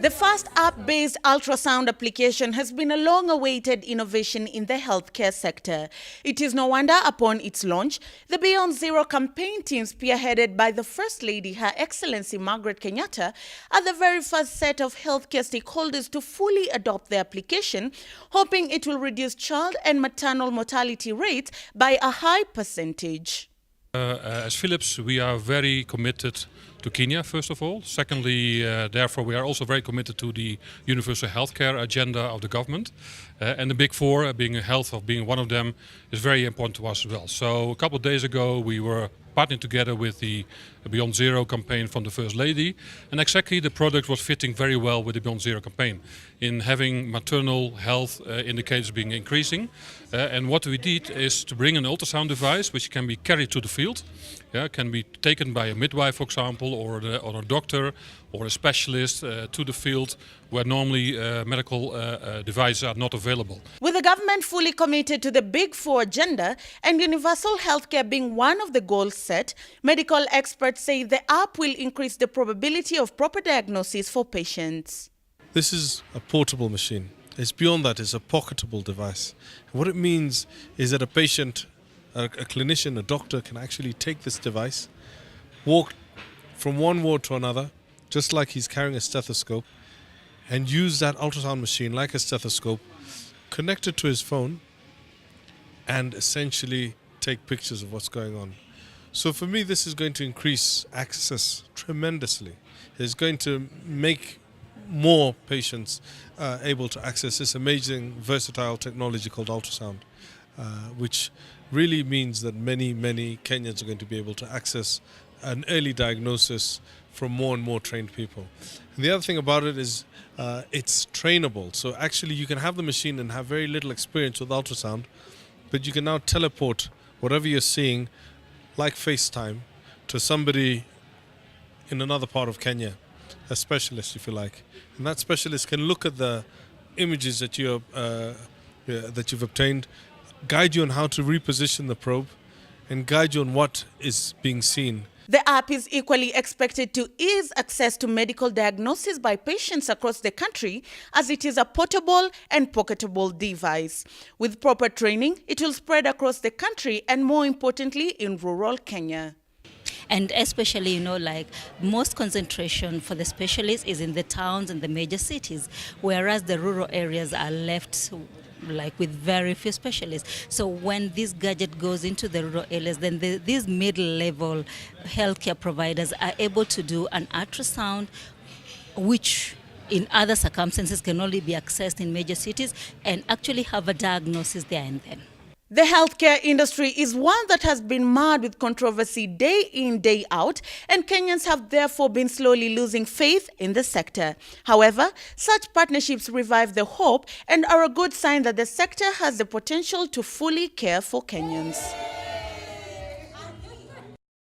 The first app-based ultrasound application has been a long-awaited innovation in the healthcare sector. It is no wonder upon its launch, the Beyond Zero campaign team spearheaded by the First Lady, Her Excellency Margaret Kenyatta, are the very first set of healthcare stakeholders to fully adopt the application, hoping it will reduce child and maternal mortality rates by a high percentage. As Philips, we are very committed to Kenya, first of all. Secondly, therefore, we are also very committed to the universal healthcare agenda of the government. And the Big Four, being one of them, is very important to us as well. So a couple of days ago, we were partnering together with the Beyond Zero campaign from the First Lady. And exactly the product was fitting very well with the Beyond Zero campaign in having maternal health indicators being increasing. And what we did is to bring an ultrasound device which can be carried to the field. Can be taken by a midwife, for example, or a doctor or a specialist to the field where normally medical devices are not available. With the government fully committed to the Big Four agenda and universal healthcare being one of the goals set, medical experts say the app will increase the probability of proper diagnosis for patients. This is a portable machine. It's beyond that, it's a pocketable device. And what it means is that a patient, a clinician, a doctor can actually take this device, walk from one ward to another, just like he's carrying a stethoscope, and use that ultrasound machine like a stethoscope, connect it to his phone, and essentially take pictures of what's going on. So for me, this is going to increase access tremendously. It's going to make more patients able to access this amazing, versatile technology called ultrasound, which really means that many Kenyans are going to be able to access an early diagnosis from more and more trained people. And the other thing about it is it's trainable. So actually you can have the machine and have very little experience with ultrasound, but you can now teleport whatever you're seeing, like FaceTime, to somebody in another part of Kenya, a specialist if you like. And that specialist can look at the images that you've obtained, guide you on how to reposition the probe, and guide you on what is being seen. The app is equally expected to ease access to medical diagnosis by patients across the country, as it is a portable and pocketable device. With proper training, it will spread across the country and, more importantly, in rural Kenya. And especially, like most concentration for the specialists is in the towns and the major cities, whereas the rural areas are left like with very few specialists. So when this gadget goes into the rural areas, then these middle-level healthcare providers are able to do an ultrasound, which in other circumstances can only be accessed in major cities, and actually have a diagnosis there and then. The healthcare industry is one that has been marred with controversy day in, day out, and Kenyans have therefore been slowly losing faith in the sector. However, such partnerships revive the hope and are a good sign that the sector has the potential to fully care for Kenyans.